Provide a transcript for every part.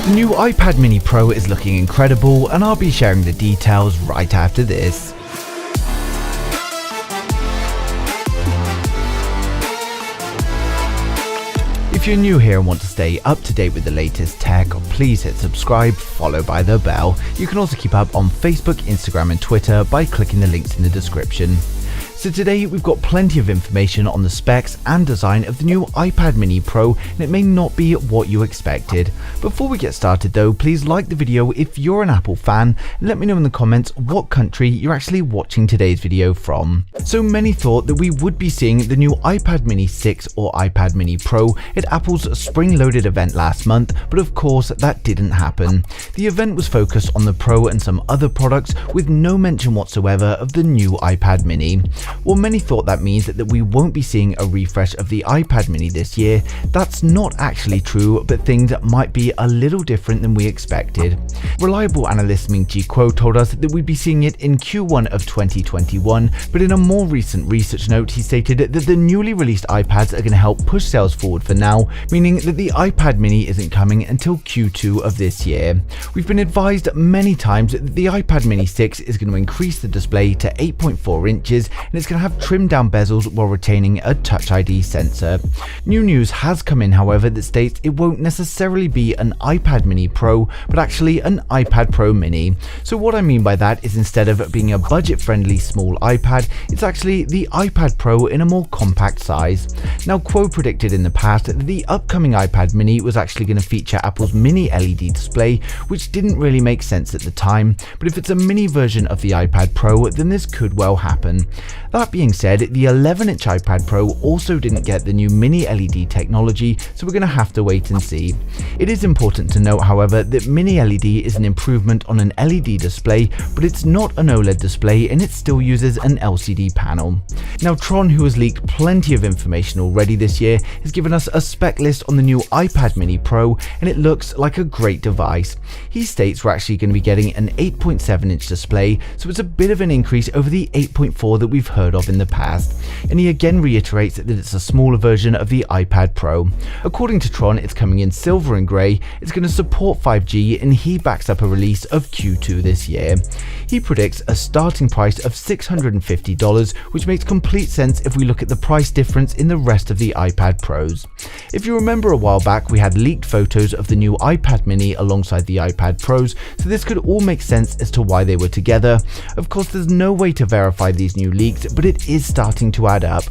The new iPad mini Pro is looking incredible, and I'll be sharing the details right after this. If you're new here and want to stay up to date with the latest tech, please hit subscribe followed by the bell. You can also keep up on Facebook, Instagram and Twitter by clicking the links in the description. So today we've got plenty of information on the specs and design of the new iPad mini Pro, and it may not be what you expected. Before we get started though, please like the video if you're an Apple fan, and let me know in the comments what country you're actually watching today's video from. So many thought that we would be seeing the new iPad mini 6 or iPad mini Pro at Apple's spring-loaded event last month, but of course that didn't happen. The event was focused on the Pro and some other products with no mention whatsoever of the new iPad mini. Well, many thought that means that we won't be seeing a refresh of the iPad mini this year. That's not actually true, but things might be a little different than we expected. Reliable analyst Ming-Chi Kuo told us that we'd be seeing it in Q1 of 2021, but in a more recent research note he stated that the newly released iPads are going to help push sales forward for now, meaning that the iPad mini isn't coming until Q2 of this year. We've been advised many times that the iPad mini 6 is going to increase the display to 8.4 inches, and it's going to have trimmed down bezels while retaining a Touch ID sensor. New news has come in, however, that states it won't necessarily be an iPad mini Pro, but actually an iPad Pro mini. So what I mean by that is instead of being a budget-friendly small iPad, it's actually the iPad Pro in a more compact size. Now, Kuo predicted in the past that the upcoming iPad mini was actually going to feature Apple's mini LED display, which didn't really make sense at the time, but if it's a mini version of the iPad Pro, then this could well happen. That being said, the 11-inch iPad Pro also didn't get the new mini LED technology, so we're going to have to wait and see. It is important to note, however, that mini LED is an improvement on an LED display, but it's not an OLED display and it still uses an LCD panel. Now, Tron, who has leaked plenty of information already this year, has given us a spec list on the new iPad mini Pro, and it looks like a great device. He states we're actually going to be getting an 8.7-inch display, so it's a bit of an increase over the 8.4 that we've heard of in the past, and he again reiterates that it's a smaller version of the iPad Pro. According to Tron, it's coming in silver and grey, it's going to support 5G, and he backs up a release of Q2 this year. He predicts a starting price of $650, which makes complete sense if we look at the price difference in the rest of the iPad Pros. If you remember a while back, we had leaked photos of the new iPad mini alongside the iPad Pros, so this could all make sense as to why they were together. Of course, there's no way to verify these new leaks, but it is starting to add up.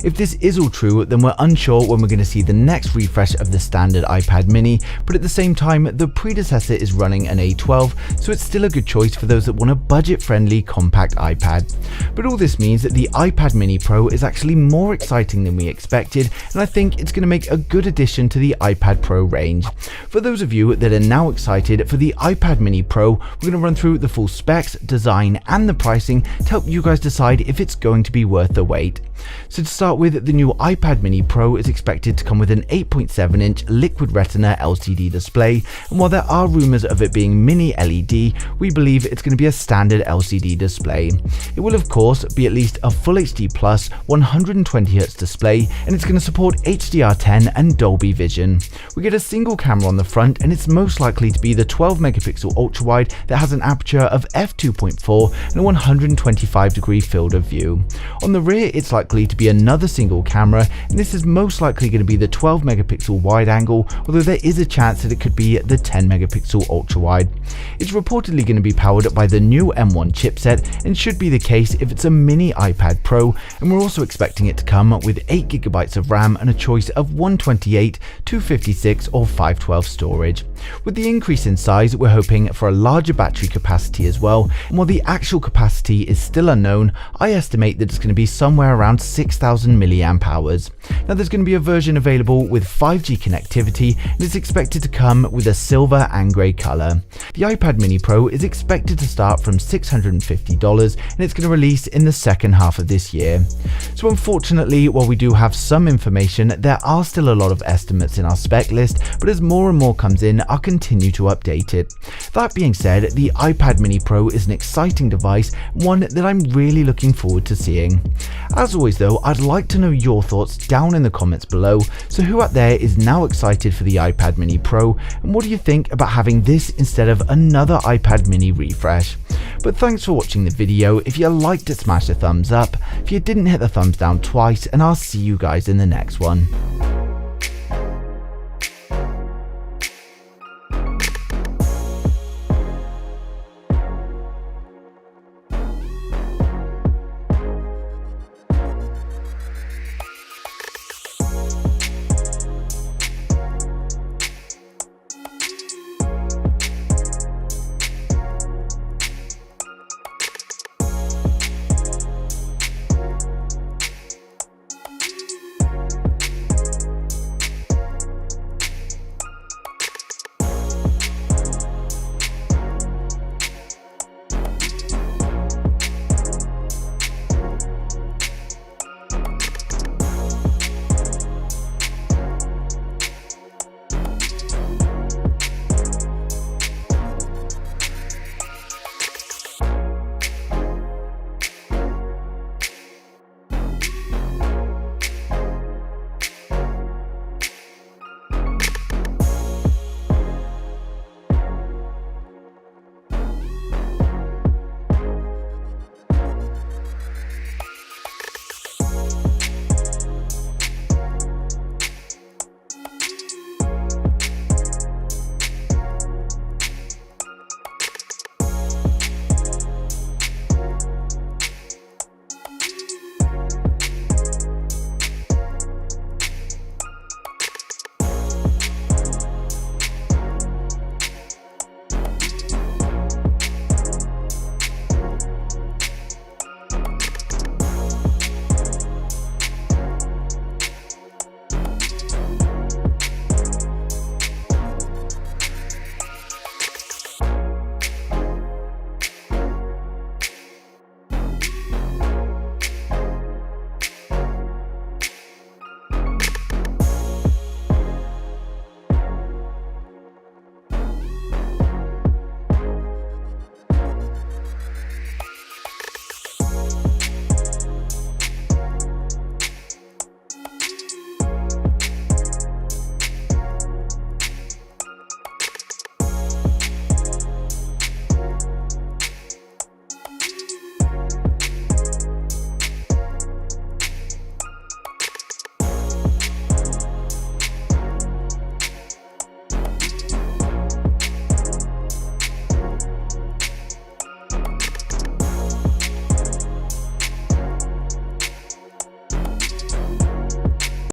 If this is all true, then we're unsure when we're going to see the next refresh of the standard iPad mini, but at the same time, the predecessor is running an A12, so it's still a good choice for those that want a budget-friendly compact iPad. But all this means that the iPad mini Pro is actually more exciting than we expected, and I think it's going to make a good addition to the iPad Pro range. For those of you that are now excited for the iPad mini Pro, we're going to run through the full specs, design and the pricing to help you guys decide if it's going to be worth the wait. So to start with, the new iPad mini Pro is expected to come with an 8.7-inch liquid retina LCD display, and while there are rumors of it being mini LED, we believe it's going to be a standard LCD display. It will of course be at least a Full HD Plus 120Hz display, and it's going to support HDR10 and Dolby Vision. We get a single camera on the front, and it's most likely to be the 12-megapixel ultrawide that has an aperture of f2.4 and a 125-degree field of view. On the rear, it's likely to be another single camera, and this is most likely going to be the 12-megapixel wide angle, although there is a chance that it could be the 10-megapixel ultra-wide. It's reportedly going to be powered by the new M1 chipset, and should be the case if it's a mini iPad Pro, and we're also expecting it to come with 8GB of RAM and a choice of 128, 256 or 512 storage. With the increase in size, we're hoping for a larger battery capacity as well, and while the actual capacity is still unknown, I estimate that it's going to be somewhere around 6,000 mAh. Now, there's going to be a version available with 5G connectivity, and it's expected to come with a silver and grey colour. The iPad mini Pro is expected to start from $650, and it's going to release in the second half of this year. So unfortunately, while we do have some information, there are still a lot of estimates in our spec list, but as more and more comes in, I'll continue to update it. That being said, the iPad mini Pro is an exciting device, one that I'm really looking forward to seeing. As always though, I'd like like to know your thoughts down in the comments below. So who out there is now excited for the iPad Mini Pro, and what do you think about having this instead of another iPad Mini refresh? But thanks for watching the video. If you liked it, smash the thumbs up. If you didn't, hit the thumbs down twice, and I'll see you guys in the next one.